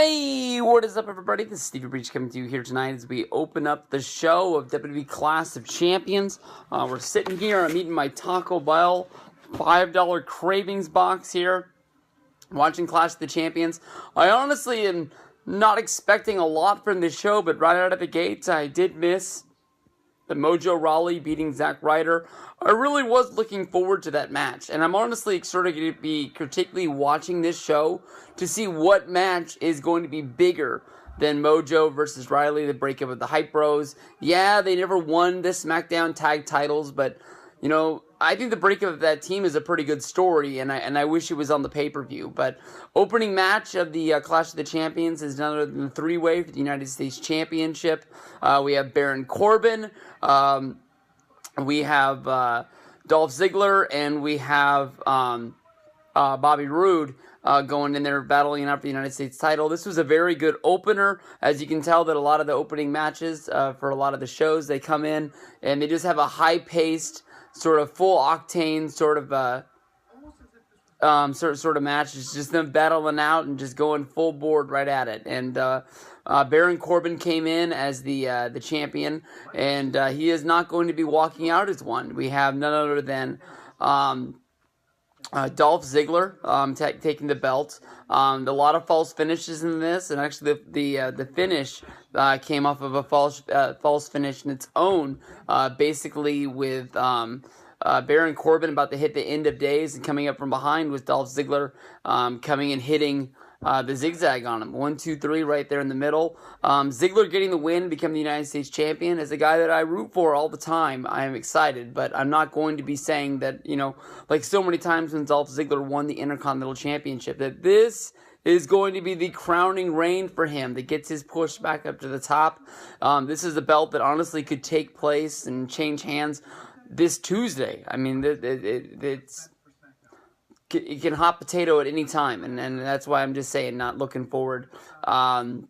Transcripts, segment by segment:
Hey, what is up, everybody? This is Stevie Breach coming to you here tonight as we open up the show of WWE Clash of Champions. We're sitting here, I'm eating my Taco Bell $5 Cravings box here, watching Clash of the Champions. I honestly am not expecting a lot from this show, but right out of the gates, I did miss the Mojo Rawley beating Zack Ryder. I really was looking forward to that match, and I'm honestly sort of going to be critically watching this show to see what match is going to be bigger than Mojo versus Riley, the breakup of the Hype Bros. Yeah, they never won the SmackDown tag titles, but, you know, I think the breakup of that team is a pretty good story, and I wish it was on the pay-per-view. But opening match of the Clash of the Champions is none other than the three-way for the United States Championship. We have Baron Corbin, we have Dolph Ziggler, and we have Bobby Roode going in there battling out for the United States title. This was a very good opener. As you can tell that a lot of the opening matches for a lot of the shows, they come in and they just have a high-paced, sort of full octane sort of match. It's just them battling out and just going full board right at it. And Baron Corbin came in as the champion, and he is not going to be walking out as one. We have none other than Dolph Ziggler taking the belt. A lot of false finishes in this, and actually the finish came off of a false finish in its own, basically with Baron Corbin about to hit the end of days, and coming up from behind was Dolph Ziggler coming and hitting the zigzag on him. 1, 2, 3 right there in the middle. Ziggler getting the win, becoming the United States Champion. As a guy that I root for all the time, I am excited, but I'm not going to be saying that, you know, like so many times when Dolph Ziggler won the Intercontinental Championship, that this is going to be the crowning reign for him that gets his push back up to the top. This is a belt that honestly could take place and change hands this Tuesday. I mean, it can hot potato at any time, and that's why I'm just saying, not looking forward to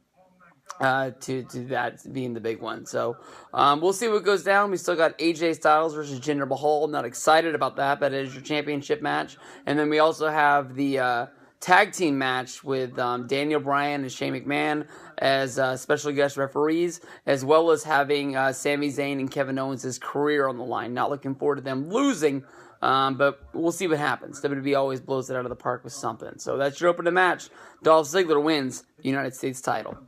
that being the big one. So we'll see what goes down. We still got AJ Styles versus Jinder Mahal. I'm not excited about that, but it is your championship match. And then we also have the tag team match with Daniel Bryan and Shane McMahon as special guest referees, as well as having Sami Zayn and Kevin Owens' career on the line. Not looking forward to them losing, but we'll see what happens. WWE always blows it out of the park with something. So that's your opening match. Dolph Ziggler wins the United States title.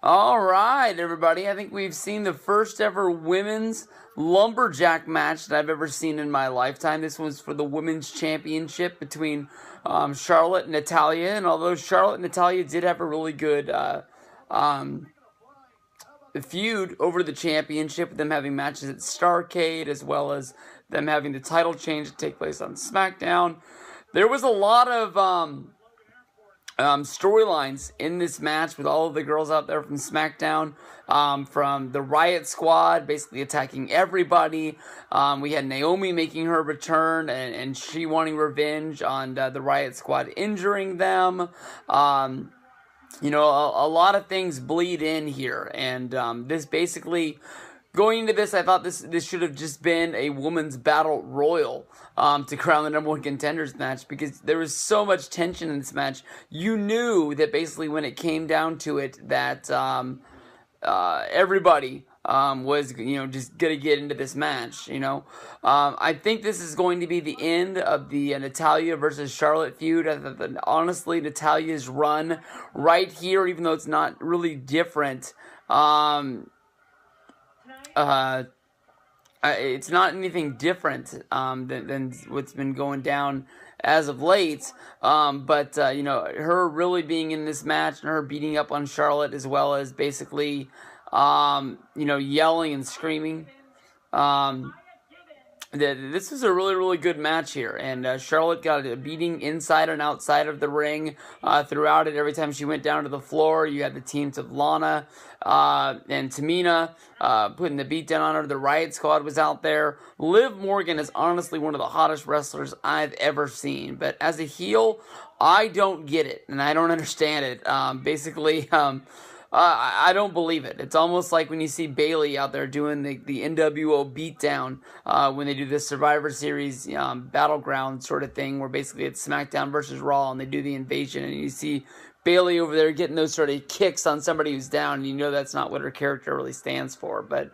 All right, everybody. I think we've seen the first ever women's Lumberjack match that I've ever seen in my lifetime. This one's for the Women's Championship between Charlotte and Natalya. And although Charlotte and Natalya did have a really good feud over the championship, with them having matches at Starrcade, as well as them having the title change to take place on SmackDown, there was a lot of storylines in this match with all of the girls out there from SmackDown, from the Riot Squad basically attacking everybody. We had Naomi making her return and she wanting revenge on the Riot Squad injuring them. You know, a lot of things bleed in here, and this basically, going into this, I thought this should have just been a women's battle royal to crown the number one contenders match, because there was so much tension in this match. You knew that basically when it came down to it that everybody was, you know, just going to get into this match, you know. I think this is going to be the end of the Natalya versus Charlotte feud. I thought that, honestly, Natalya's run right here, even though it's not really different, it's not anything different than what's been going down as of late, but you know, her really being in this match and her beating up on Charlotte, as well as basically you know, yelling and screaming. This was a really, really good match here, and Charlotte got a beating inside and outside of the ring throughout it. Every time she went down to the floor, you had the teams of Lana and Tamina putting the beat down on her. The Riot Squad was out there. Liv Morgan is honestly one of the hottest wrestlers I've ever seen, but as a heel, I don't get it, and I don't understand it. Basically, I don't believe it. It's almost like when you see Bayley out there doing the NWO beatdown when they do this Survivor Series battleground sort of thing, where basically it's SmackDown versus Raw and they do the invasion, and you see Bayley over there getting those sort of kicks on somebody who's down. And you know that's not what her character really stands for. But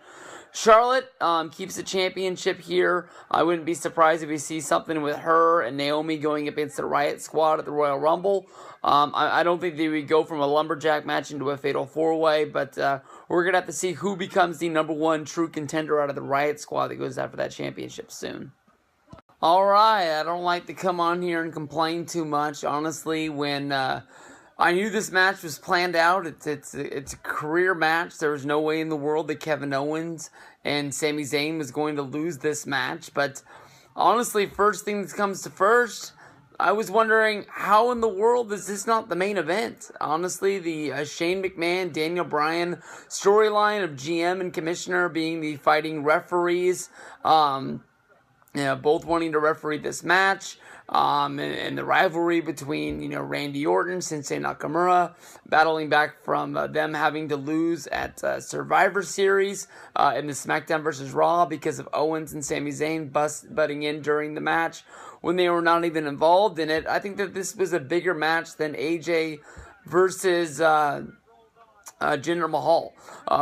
Charlotte keeps the championship here. I wouldn't be surprised if we see something with her and Naomi going against the Riot Squad at the Royal Rumble. I don't think they would go from a Lumberjack match into a Fatal 4-Way, but we're going to have to see who becomes the #1 true contender out of the Riot Squad that goes after that championship soon. Alright, I don't like to come on here and complain too much. Honestly, when I knew this match was planned out, it's a career match. There was no way in the world that Kevin Owens and Sami Zayn was going to lose this match. But honestly, first thing that comes to first, I was wondering, how in the world is this not the main event? Honestly, the Shane McMahon, Daniel Bryan storyline of GM and Commissioner being the fighting referees, both wanting to referee this match, and the rivalry between, Randy Orton, Shinsuke Nakamura, battling back from them having to lose at Survivor Series in the SmackDown vs. Raw because of Owens and Sami Zayn butting in during the match when they were not even involved in it. I think that this was a bigger match than AJ versus Jinder Mahal.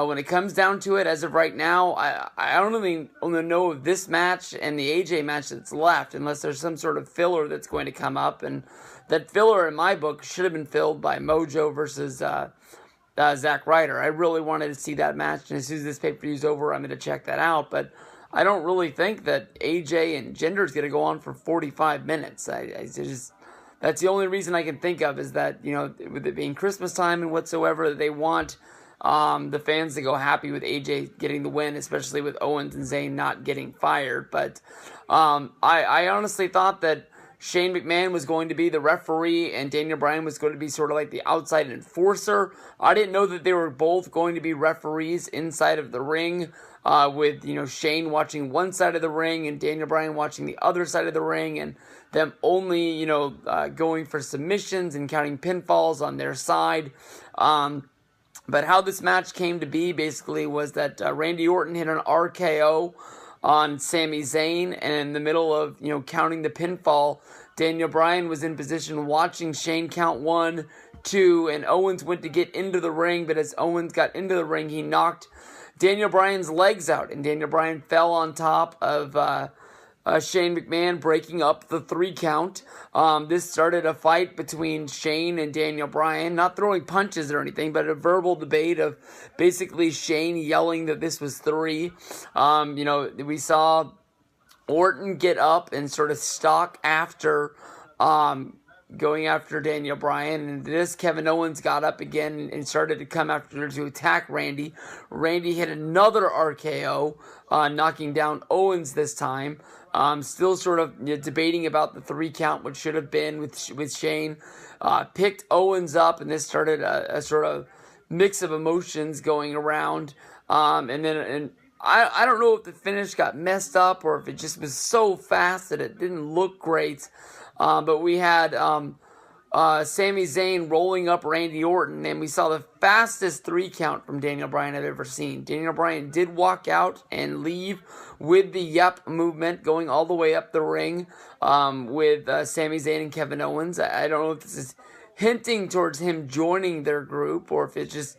When it comes down to it, as of right now, I don't even know of this match and the AJ match that's left, unless there's some sort of filler that's going to come up. And that filler, in my book, should have been filled by Mojo versus Zack Ryder. I really wanted to see that match, and as soon as this pay-per-view is over, I'm going to check that out. But I don't really think that AJ and Jinder is going to go on for 45 minutes. That's the only reason I can think of, is that, with it being Christmas time and whatsoever, they want the fans to go happy with AJ getting the win, especially with Owens and Zayn not getting fired. But I honestly thought that Shane McMahon was going to be the referee and Daniel Bryan was going to be sort of like the outside enforcer. I didn't know that they were both going to be referees inside of the ring, with, Shane watching one side of the ring and Daniel Bryan watching the other side of the ring, and them only, going for submissions and counting pinfalls on their side. But how this match came to be basically was that Randy Orton hit an RKO on Sami Zayn, and in the middle of, counting the pinfall, Daniel Bryan was in position watching Shane count 1, 2, and Owens went to get into the ring, but as Owens got into the ring, he knocked Daniel Bryan's legs out, and Daniel Bryan fell on top of Shane McMahon, breaking up the 3 count. This started a fight between Shane and Daniel Bryan, not throwing punches or anything, but a verbal debate of basically Shane yelling that this was 3. We saw Orton get up and sort of stalk after, going after Daniel Bryan, and this Kevin Owens got up again and started to come after to attack Randy. Randy hit another RKO, knocking down Owens this time. Still sort of debating about the 3 count, which should have been with Shane. Picked Owens up, and this started a sort of mix of emotions going around. And I don't know if the finish got messed up or if it just was so fast that it didn't look great. But we had Sami Zayn rolling up Randy Orton, and we saw the fastest 3 count from Daniel Bryan I've ever seen. Daniel Bryan did walk out and leave with the yep movement, going all the way up the ring with Sami Zayn and Kevin Owens. I don't know if this is hinting towards him joining their group, or if it's just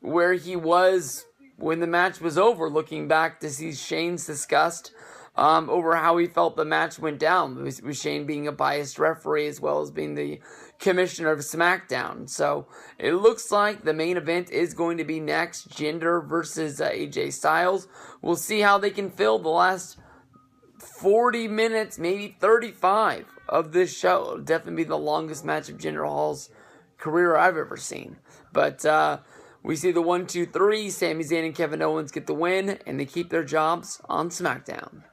where he was when the match was over, looking back to see Shane's disgust over how he felt the match went down, with Shane being a biased referee as well as being the commissioner of SmackDown. So it looks like the main event is going to be next, Jinder versus AJ Styles. We'll see how they can fill the last 40 minutes, maybe 35 of this show. It'll definitely be the longest match of Jinder Mahal's career I've ever seen. But we see the 1, 2, 3, Sami Zayn and Kevin Owens get the win, and they keep their jobs on SmackDown.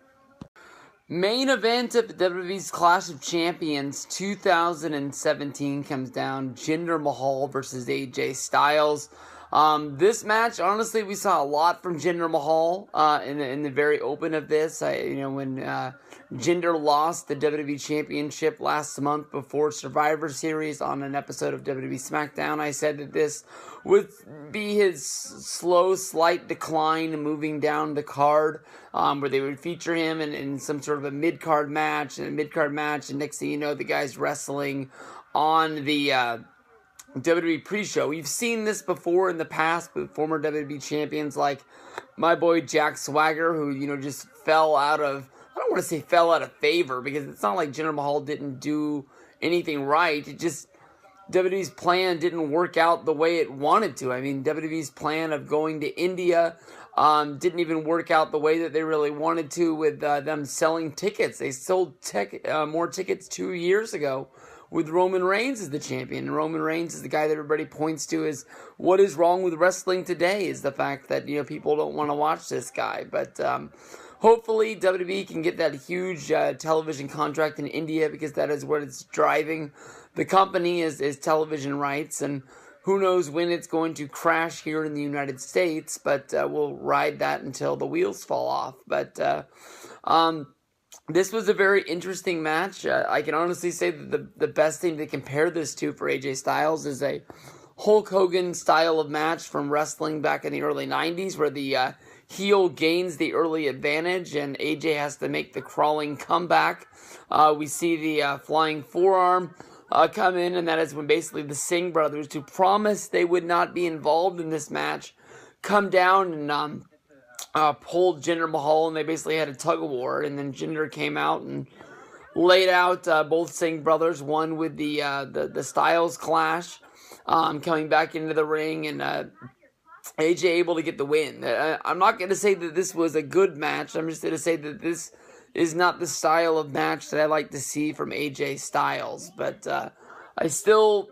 Main event of WWE's Clash of Champions 2017 comes down, Jinder Mahal versus AJ Styles. This match, honestly, we saw a lot from Jinder Mahal in the very open of this. When Jinder lost the WWE Championship last month before Survivor Series on an episode of WWE SmackDown, I said that this would be his slow, slight decline moving down the card, where they would feature him in some sort of a mid-card match, and next thing you know, the guy's wrestling on the WWE pre-show. We've seen this before in the past with former WWE champions like my boy Jack Swagger, who, just fell out of, I don't want to say fell out of favor, because it's not like Jinder Mahal didn't do anything right. It just, WWE's plan didn't work out the way it wanted to. I mean, WWE's plan of going to India didn't even work out the way that they really wanted to with them selling tickets. They sold more tickets 2 years ago with Roman Reigns as the champion. And Roman Reigns is the guy that everybody points to as what is wrong with wrestling today, is the fact that, people don't want to watch this guy. But hopefully WWE can get that huge television contract in India, because that is what it's driving the company is television rights. And who knows when it's going to crash here in the United States, but we'll ride that until the wheels fall off. But this was a very interesting match. I can honestly say that the best thing to compare this to for AJ Styles is a Hulk Hogan style of match from wrestling back in the early 90s, where the heel gains the early advantage and AJ has to make the crawling comeback. We see the flying forearm come in, and that is when basically the Singh brothers, who promised they would not be involved in this match, come down and pulled Jinder Mahal, and they basically had a tug of war. And then Jinder came out and laid out both Singh brothers, one with the Styles Clash, coming back into the ring, and AJ able to get the win. I'm not going to say that this was a good match. I'm just going to say that this is not the style of match that I like to see from AJ Styles. But I still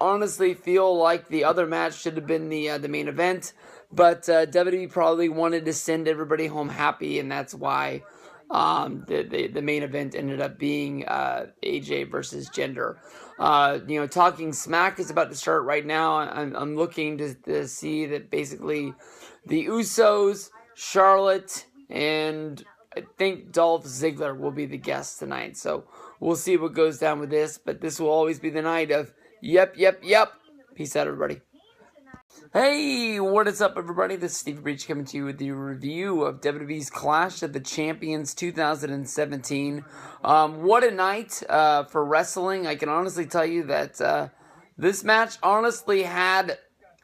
honestly feel like the other match should have been the main event. But WWE probably wanted to send everybody home happy, and that's why the main event ended up being AJ versus Jinder. Talking Smack is about to start right now. I'm looking to see that basically the Usos, Charlotte, and I think Dolph Ziggler will be the guests tonight. So we'll see what goes down with this. But this will always be the night of yep. Peace out, everybody. Hey, what is up, everybody? This is Stevie Breach coming to you with the review of WWE's Clash of the Champions 2017. What a night for wrestling. I can honestly tell you that this match honestly had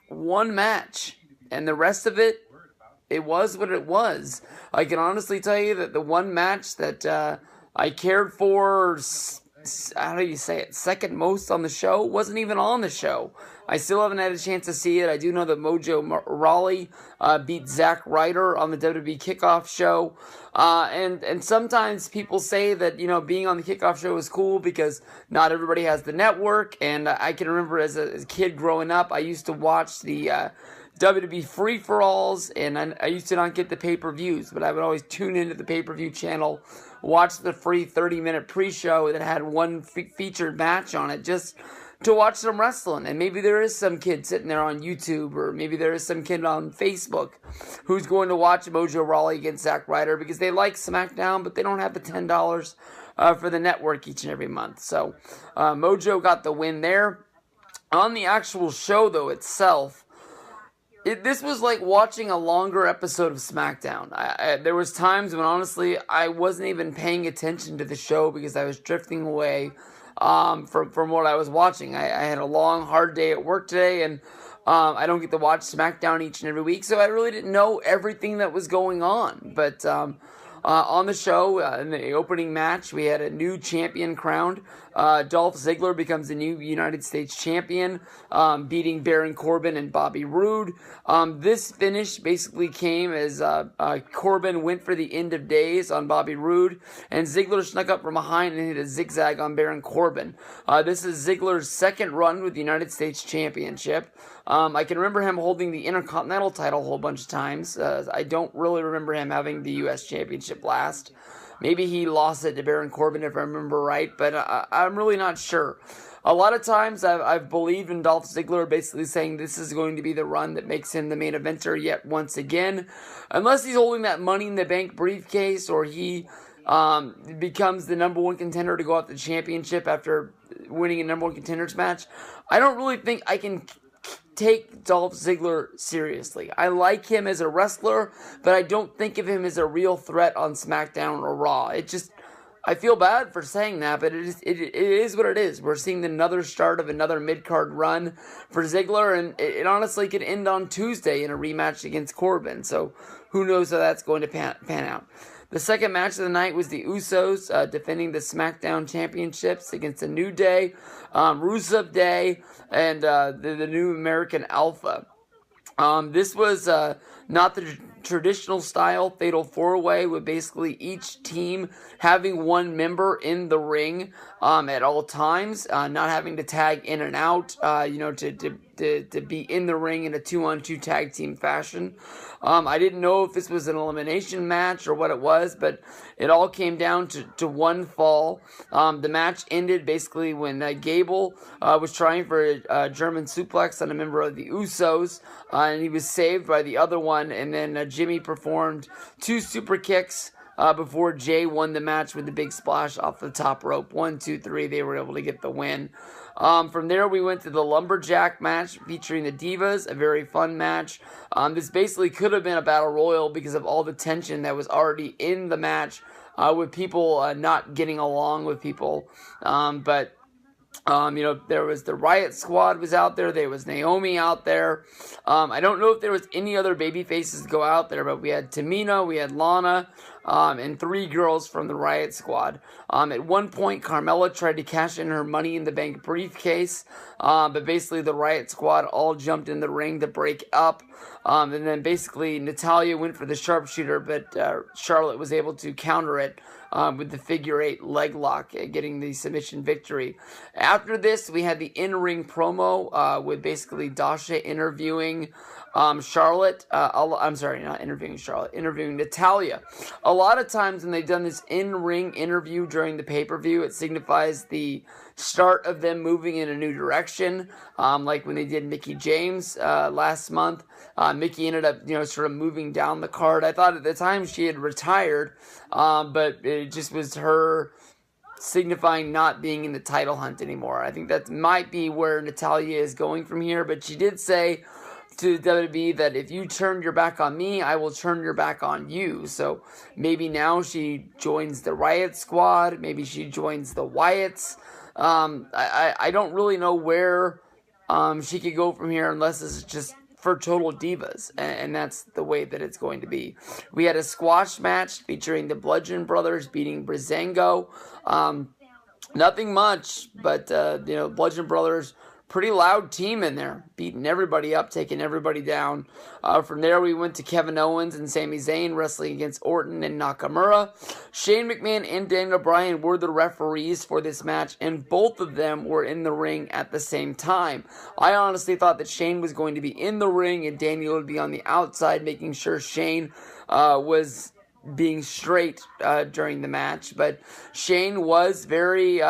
one match, and the rest of it, it was what it was. I can honestly tell you that the one match that I cared for, how do you say it, second most on the show, wasn't even on the show. I still haven't had a chance to see it. I do know that Mojo Rawley beat Zack Ryder on the WWE Kickoff show. And sometimes people say that, being on the Kickoff show is cool because not everybody has the network. And I can remember as a kid growing up, I used to watch the WWE free-for-alls, and I used to not get the pay-per-views, but I would always tune into the pay-per-view channel, watch the free 30-minute pre-show that had one featured match on it, just to watch some wrestling. And maybe there is some kid sitting there on YouTube, or maybe there is some kid on Facebook who's going to watch Mojo Rawley against Zack Ryder because they like SmackDown, but they don't have the $10 for the network each and every month. So Mojo got the win there. On the actual show, though, itself, this was like watching a longer episode of SmackDown. There was times when, honestly, I wasn't even paying attention to the show because I was drifting away from what I was watching. I had a long, hard day at work today, and I don't get to watch SmackDown each and every week, so I really didn't know everything that was going on. But on the show, in the opening match, we had a new champion crowned. Dolph Ziggler becomes the new United States champion, beating Baron Corbin and Bobby Roode. This finish basically came as Corbin went for the end of days on Bobby Roode, and Ziggler snuck up from behind and hit a zigzag on Baron Corbin. This is Ziggler's second run with the United States Championship. I can remember him holding the Intercontinental title a whole bunch of times. I don't really remember him having the U.S. Championship last. Maybe he lost it to Baron Corbin, if I remember right, but I'm really not sure. A lot of times I've believed in Dolph Ziggler basically saying this is going to be the run that makes him the main eventer yet once again. Unless he's holding that Money in the Bank briefcase, or he becomes the number one contender to go out the championship after winning a number one contenders match. I don't really think I can take Dolph Ziggler seriously. I like him as a wrestler, but I don't think of him as a real threat on SmackDown or Raw. I feel bad for saying that, but it is what it is. We're seeing another start of another mid-card run for Ziggler, and it honestly could end on Tuesday in a rematch against Corbin. So who knows how that's going to pan out. The second match of the night was the Usos defending the SmackDown Championships against the New Day, Rusev Day, and the New American Alpha. This was not the traditional style fatal four-way, with basically each team having one member in the ring at all times, not having to tag in and out, to be in the ring in a 2-on-2 tag team fashion. I didn't know if this was an elimination match or what it was, but it all came down to one fall. The match ended basically when Gable was trying for a German suplex on a member of the Usos, and he was saved by the other one, and then Jimmy performed 2 super kicks before Jay won the match with the big splash off the top rope. 1, 2, 3, they were able to get the win. From there, we went to the Lumberjack match featuring the Divas, a very fun match. This basically could have been a battle royal because of all the tension that was already in the match, with people not getting along with people. But there was the Riot Squad was out there. There was Naomi out there. I don't know if there was any other baby faces to go out there, but we had Tamina, we had Lana, and 3 girls from the Riot Squad. At one point, Carmella tried to cash in her Money in the Bank briefcase, but basically the Riot Squad all jumped in the ring to break up. And then basically Natalya went for the sharpshooter, but Charlotte was able to counter it with the figure 8 leg lock, getting the submission victory. After this, we had the in-ring promo with basically Dasha interviewing Charlotte. I'm sorry, not interviewing Charlotte, interviewing Natalya. A lot of times when they've done this in-ring interview during the pay-per-view, it signifies the start of them moving in a new direction, like when they did Mickie James last month. Mickie ended up, sort of moving down the card. I thought at the time she had retired, but it just was her signifying not being in the title hunt anymore. I think that might be where Natalya is going from here, but she did say to WWE that if you turn your back on me, I will turn your back on you. So maybe now she joins the Riot Squad, maybe she joins the Wyatts. I don't really know where she could go from here unless it's just for Total Divas, and that's the way that it's going to be. We had a squash match featuring the Bludgeon Brothers beating Breezango. Nothing much, but Bludgeon Brothers, pretty loud team in there, beating everybody up, taking everybody down. From there, we went to Kevin Owens and Sami Zayn wrestling against Orton and Nakamura. Shane McMahon and Daniel Bryan were the referees for this match, and both of them were in the ring at the same time. I honestly thought that Shane was going to be in the ring and Daniel would be on the outside, making sure Shane was being straight during the match. But Shane was very... he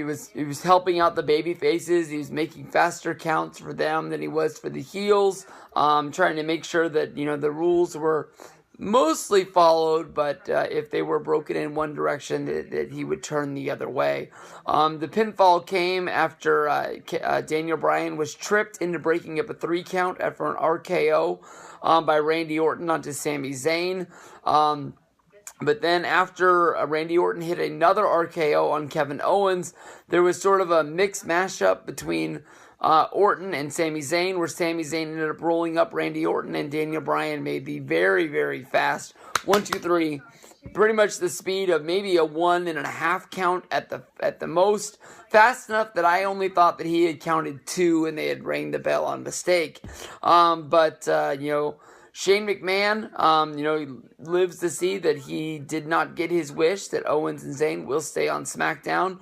was helping out the baby faces. He was making faster counts for them than he was for the heels. Trying to make sure that, the rules were mostly followed, but if they were broken in one direction, that he would turn the other way. The pinfall came after Daniel Bryan was tripped into breaking up a 3 count after an RKO by Randy Orton onto Sami Zayn. But then after Randy Orton hit another RKO on Kevin Owens, there was sort of a mixed mashup between Orton and Sami Zayn, where Sami Zayn ended up rolling up Randy Orton, and Daniel Bryan made the very, very fast 1, 2, 3, pretty much the speed of maybe a 1.5 count at the most. Fast enough that I only thought that he had counted 2 and they had rang the bell on mistake. Shane McMahon, lives to see that he did not get his wish, that Owens and Zayn will stay on SmackDown.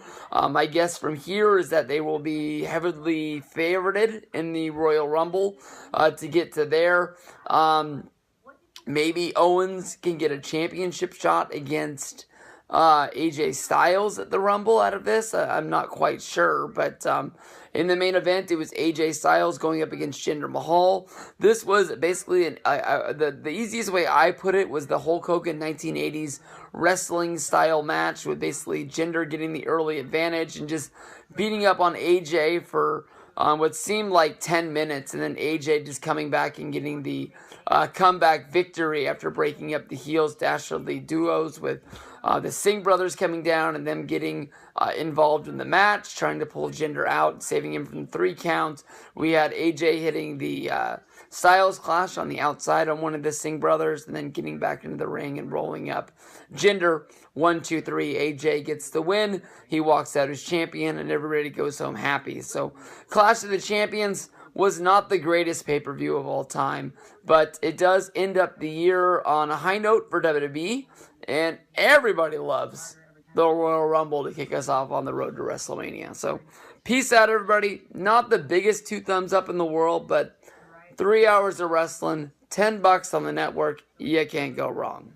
My guess from here is that they will be heavily favorited in the Royal Rumble to get to there. Maybe Owens can get a championship shot against AJ Styles at the Rumble out of this. I'm not quite sure, but in the main event, it was AJ Styles going up against Jinder Mahal. This was basically the easiest way I put it was the Hulk Hogan 1980s wrestling style match, with basically Jinder getting the early advantage and just beating up on AJ for what seemed like 10 minutes, and then AJ just coming back and getting the comeback victory after breaking up the heels dastardly duos with the Singh brothers coming down and them getting involved in the match, trying to pull Jinder out, saving him from 3 counts. We had AJ hitting the Styles Clash on the outside on one of the Singh brothers, and then getting back into the ring and rolling up Jinder. 1, 2, 3, AJ gets the win. He walks out as champion, and everybody goes home happy. So, Clash of the Champions was not the greatest pay-per-view of all time, but it does end up the year on a high note for WWE, and everybody loves the Royal Rumble to kick us off on the road to WrestleMania. So, peace out, everybody. Not the biggest 2 thumbs up in the world, but 3 hours of wrestling, $10 on the network. You can't go wrong.